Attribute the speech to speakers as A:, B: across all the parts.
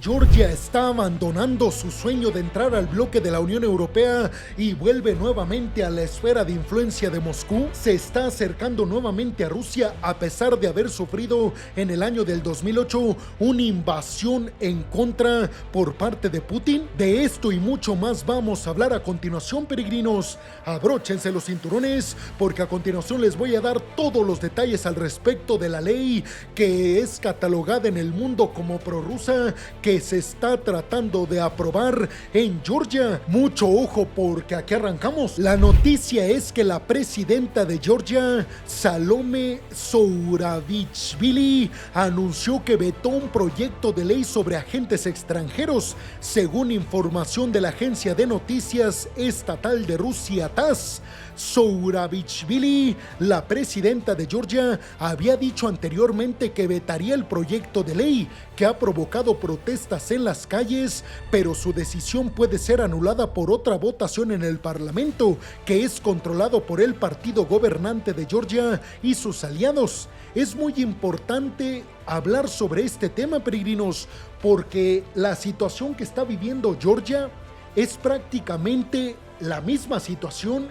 A: Georgia está abandonando su sueño de entrar al bloque de la Unión Europea y vuelve nuevamente a la esfera de influencia de Moscú. Se está acercando nuevamente a Rusia a pesar de haber sufrido en el año del 2008 una invasión en contra por parte de Putin. De esto y mucho más vamos a hablar a continuación, peregrinos. Abróchense los cinturones porque a continuación les voy a dar todos los detalles al respecto de la ley que es catalogada en el mundo como prorrusa, que se está tratando de aprobar en Georgia. Mucho ojo porque aquí arrancamos. La noticia es que la presidenta de Georgia, Salome Zurabishvili, anunció que vetó un proyecto de ley sobre agentes extranjeros, según información de la agencia de noticias estatal de Rusia TASS. Zurabishvili, la presidenta de Georgia, había dicho anteriormente que vetaría el proyecto de ley que ha provocado protestas en las calles, pero su decisión puede ser anulada por otra votación en el Parlamento, que es controlado por el partido gobernante de Georgia y sus aliados. Es muy importante hablar sobre este tema, peregrinos, porque la situación que está viviendo Georgia es prácticamente la misma situación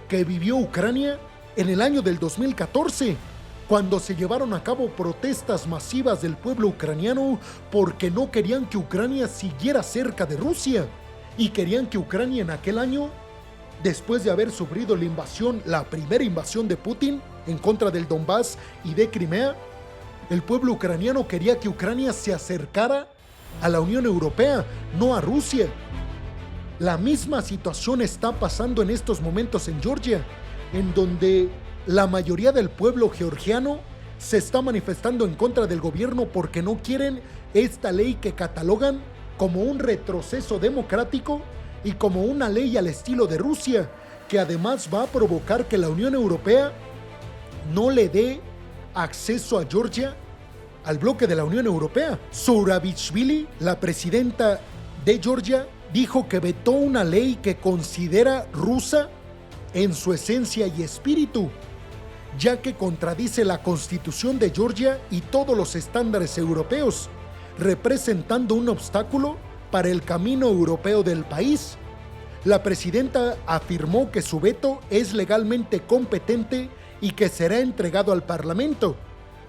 A: que vivió Ucrania en el año del 2014, cuando se llevaron a cabo protestas masivas del pueblo ucraniano porque no querían que Ucrania siguiera cerca de Rusia y querían que Ucrania en aquel año, después de haber sufrido la invasión, la primera invasión de Putin en contra del Donbass y de Crimea, el pueblo ucraniano quería que Ucrania se acercara a la Unión Europea, no a Rusia. La misma situación está pasando en estos momentos en Georgia, en donde la mayoría del pueblo georgiano se está manifestando en contra del gobierno porque no quieren esta ley que catalogan como un retroceso democrático y como una ley al estilo de Rusia, que además va a provocar que la Unión Europea no le dé acceso a Georgia al bloque de la Unión Europea. Zurabishvili, la presidenta de Georgia, dijo que vetó una ley que considera rusa en su esencia y espíritu, ya que contradice la Constitución de Georgia y todos los estándares europeos, representando un obstáculo para el camino europeo del país. La presidenta afirmó que su veto es legalmente competente y que será entregado al Parlamento.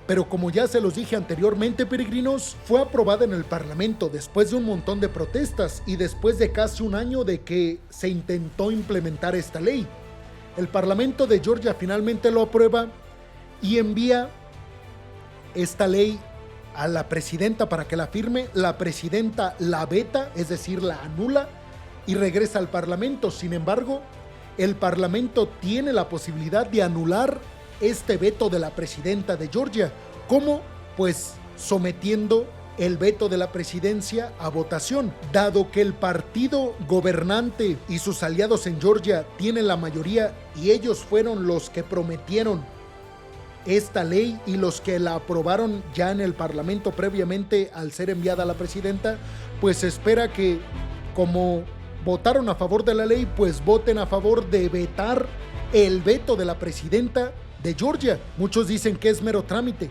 A: Pero como ya se los dije anteriormente, peregrinos, fue aprobada en el Parlamento después de un montón de protestas y después de casi un año de que se intentó implementar esta ley. El Parlamento de Georgia finalmente lo aprueba y envía esta ley a la presidenta para que la firme. La presidenta la veta, es decir, la anula y regresa al Parlamento. Sin embargo, el Parlamento tiene la posibilidad de anular este veto de la presidenta de Georgia. ¿Cómo? Pues sometiendo el veto de la presidencia a votación. Dado que el partido gobernante y sus aliados en Georgia tienen la mayoría y ellos fueron los que prometieron esta ley y los que la aprobaron ya en el Parlamento previamente al ser enviada a la presidenta, pues se espera que, como votaron a favor de la ley, pues voten a favor de vetar el veto de la presidenta de Georgia. Muchos dicen que es mero trámite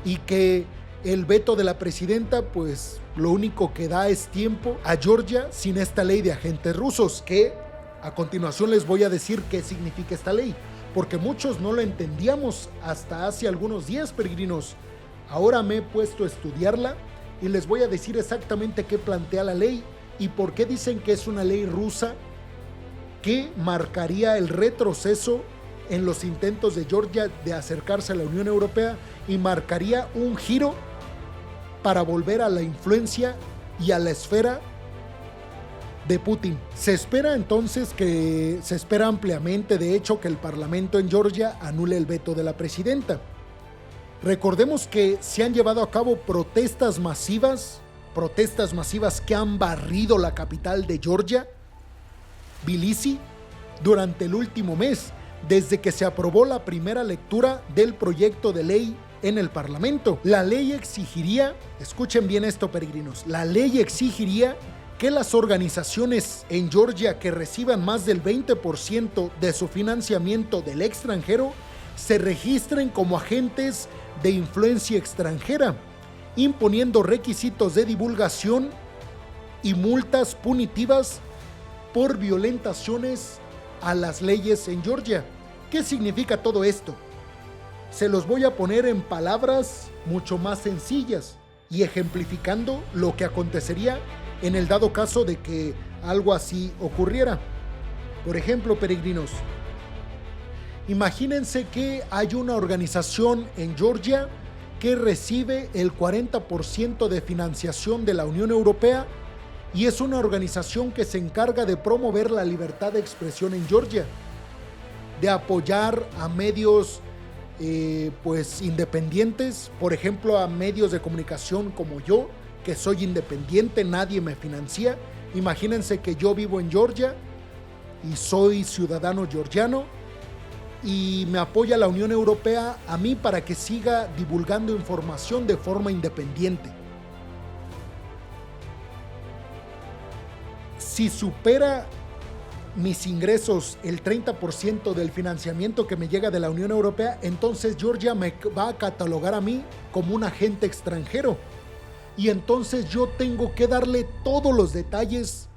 A: y que el veto de la presidenta pues lo único que da es tiempo a Georgia sin esta ley de agentes rusos, que a continuación les voy a decir qué significa esta ley, porque muchos no lo entendíamos hasta hace algunos días, peregrinos. Ahora me he puesto a estudiarla y les voy a decir exactamente qué plantea la ley y por qué dicen que es una ley rusa que marcaría el retroceso en los intentos de Georgia de acercarse a la Unión Europea y marcaría un giro para volver a la influencia y a la esfera de Putin. Se espera ampliamente, de hecho, que el Parlamento en Georgia anule el veto de la presidenta. Recordemos que se han llevado a cabo protestas masivas que han barrido la capital de Georgia, Tbilisi, durante el último mes, desde que se aprobó la primera lectura del proyecto de ley en el Parlamento. La ley exigiría, escuchen bien esto, peregrinos, la ley exigiría que las organizaciones en Georgia que reciban más del 20% de su financiamiento del extranjero se registren como agentes de influencia extranjera, imponiendo requisitos de divulgación y multas punitivas por violaciones a las leyes en Georgia. ¿Qué significa todo esto? Se los voy a poner en palabras mucho más sencillas y ejemplificando lo que acontecería en el dado caso de que algo así ocurriera. Por ejemplo, peregrinos, imagínense que hay una organización en Georgia que recibe el 40% de financiación de la Unión Europea y es una organización que se encarga de promover la libertad de expresión en Georgia, de apoyar a medios pues independientes, por ejemplo a medios de comunicación como yo, que soy independiente, nadie me financia. Imagínense que yo vivo en Georgia y soy ciudadano georgiano y me apoya la Unión Europea a mí para que siga divulgando información de forma independiente. Si supera mis ingresos el 30% del financiamiento que me llega de la Unión Europea, entonces Georgia me va a catalogar a mí como un agente extranjero. Y entonces yo tengo que darle todos los detalles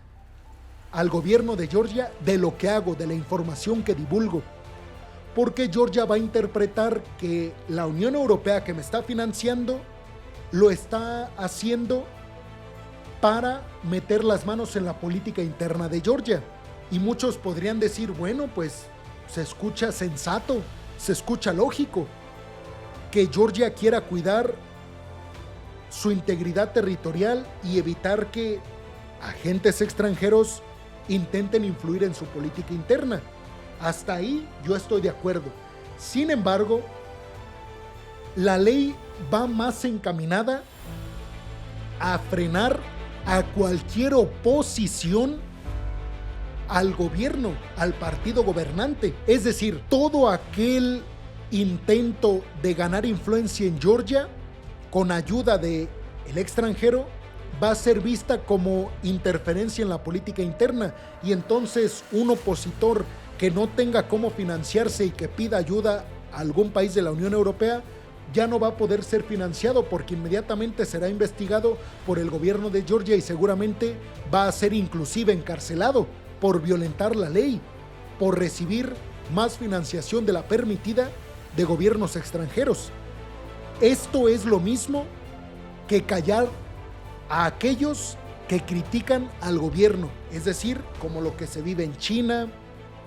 A: al gobierno de Georgia de lo que hago, de la información que divulgo. Porque Georgia va a interpretar que la Unión Europea que me está financiando lo está haciendo para meter las manos en la política interna de Georgia. Y muchos podrían decir, bueno, pues se escucha sensato, se escucha lógico que Georgia quiera cuidar su integridad territorial y evitar que agentes extranjeros intenten influir en su política interna. Hasta ahí yo estoy de acuerdo. Sin embargo, la ley va más encaminada a frenar a cualquier oposición al gobierno, al partido gobernante. Es decir, todo aquel intento de ganar influencia en Georgia con ayuda del extranjero va a ser vista como interferencia en la política interna, y entonces un opositor que no tenga cómo financiarse y que pida ayuda a algún país de la Unión Europea ya no va a poder ser financiado porque inmediatamente será investigado por el gobierno de Georgia y seguramente va a ser inclusive encarcelado por violentar la ley, por recibir más financiación de la permitida de gobiernos extranjeros. Esto es lo mismo que callar a aquellos que critican al gobierno, es decir, como lo que se vive en China,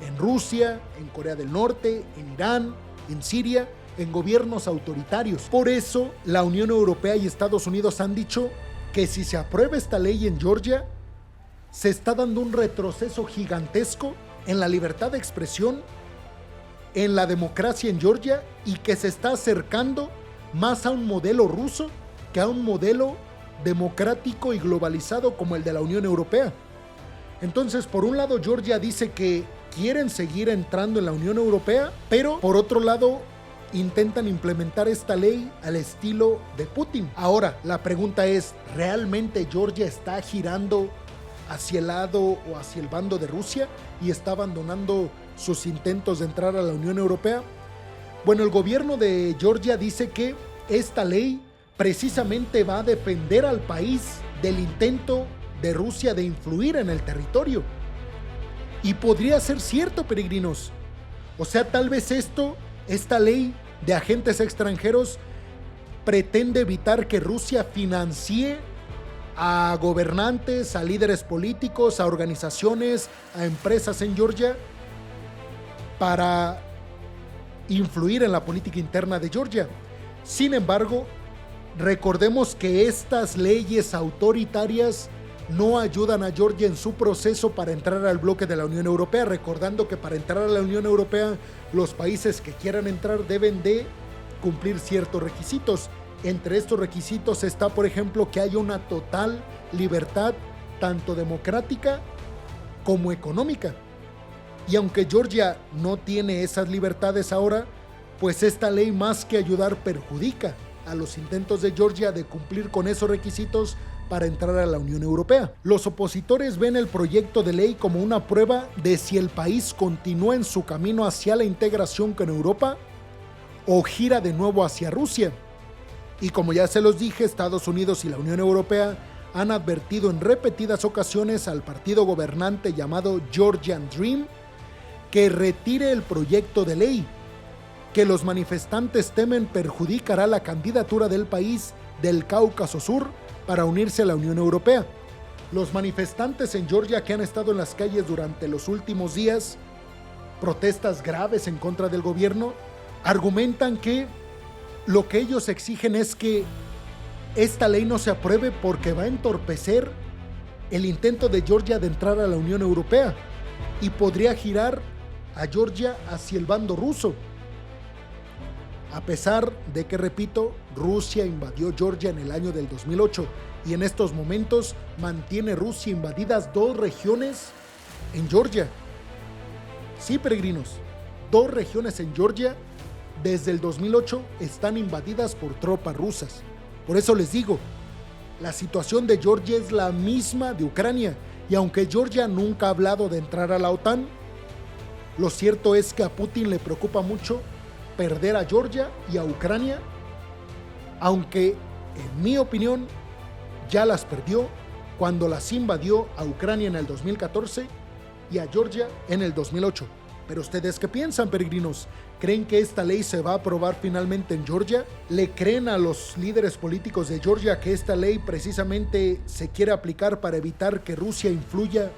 A: en Rusia, en Corea del Norte, en Irán, en Siria, en gobiernos autoritarios. Por eso, la Unión Europea y Estados Unidos han dicho que si se aprueba esta ley en Georgia, se está dando un retroceso gigantesco en la libertad de expresión, en la democracia en Georgia, y que se está acercando más a un modelo ruso que a un modelo democrático y globalizado como el de la Unión Europea. Entonces, por un lado, Georgia dice que quieren seguir entrando en la Unión Europea, pero por otro lado, intentan implementar esta ley al estilo de Putin. Ahora, la pregunta es, ¿realmente Georgia está girando hacia el lado o hacia el bando de Rusia y está abandonando sus intentos de entrar a la Unión Europea? Bueno, el gobierno de Georgia dice que esta ley precisamente va a defender al país del intento de Rusia de influir en el territorio. Y podría ser cierto, peregrinos. O sea, tal vez esta ley de agentes extranjeros pretende evitar que Rusia financie a gobernantes, a líderes políticos, a organizaciones, a empresas en Georgia para influir en la política interna de Georgia. Sin embargo, recordemos que estas leyes autoritarias no ayudan a Georgia en su proceso para entrar al bloque de la Unión Europea, recordando que para entrar a la Unión Europea los países que quieran entrar deben de cumplir ciertos requisitos. Entre estos requisitos está, por ejemplo, que haya una total libertad tanto democrática como económica. Y aunque Georgia no tiene esas libertades ahora, pues esta ley más que ayudar perjudica a los intentos de Georgia de cumplir con esos requisitos para entrar a la Unión Europea. Los opositores ven el proyecto de ley como una prueba de si el país continúa en su camino hacia la integración con Europa o gira de nuevo hacia Rusia. Y como ya se los dije, Estados Unidos y la Unión Europea han advertido en repetidas ocasiones al partido gobernante llamado Georgian Dream que retire el proyecto de ley, que los manifestantes temen perjudicará la candidatura del país del Cáucaso Sur para unirse a la Unión Europea. Los manifestantes en Georgia que han estado en las calles durante los últimos días, protestas graves en contra del gobierno, argumentan que lo que ellos exigen es que esta ley no se apruebe porque va a entorpecer el intento de Georgia de entrar a la Unión Europea y podría girar a Georgia hacia el bando ruso. A pesar de que, repito, Rusia invadió Georgia en el año del 2008 y en estos momentos mantiene Rusia invadidas 2 regiones en Georgia. Sí, peregrinos, 2 regiones en Georgia desde el 2008 están invadidas por tropas rusas. Por eso les digo, la situación de Georgia es la misma de Ucrania, y aunque Georgia nunca ha hablado de entrar a la OTAN, lo cierto es que a Putin le preocupa mucho perder a Georgia y a Ucrania, aunque en mi opinión ya las perdió cuando las invadió a Ucrania en el 2014 y a Georgia en el 2008. Pero ustedes, ¿qué piensan, peregrinos? ¿Creen que esta ley se va a aprobar finalmente en Georgia? ¿Le creen a los líderes políticos de Georgia que esta ley precisamente se quiere aplicar para evitar que Rusia influya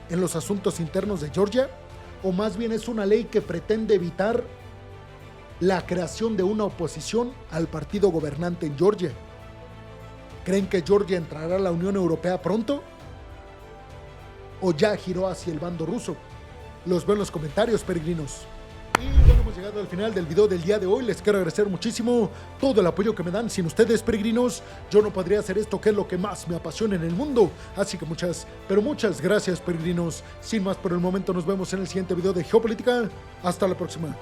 A: en los asuntos internos de Georgia? ¿O más bien es una ley que pretende evitar la creación de una oposición al partido gobernante en Georgia? ¿Creen que Georgia entrará a la Unión Europea pronto? ¿O ya giró hacia el bando ruso? Los veo en los comentarios, peregrinos. Y bueno, hemos llegado al final del video del día de hoy. Les quiero agradecer muchísimo todo el apoyo que me dan. Sin ustedes, peregrinos, yo no podría hacer esto, que es lo que más me apasiona en el mundo. Así que muchas, pero muchas gracias, peregrinos. Sin más por el momento, nos vemos en el siguiente video de Geopolítica. Hasta la próxima.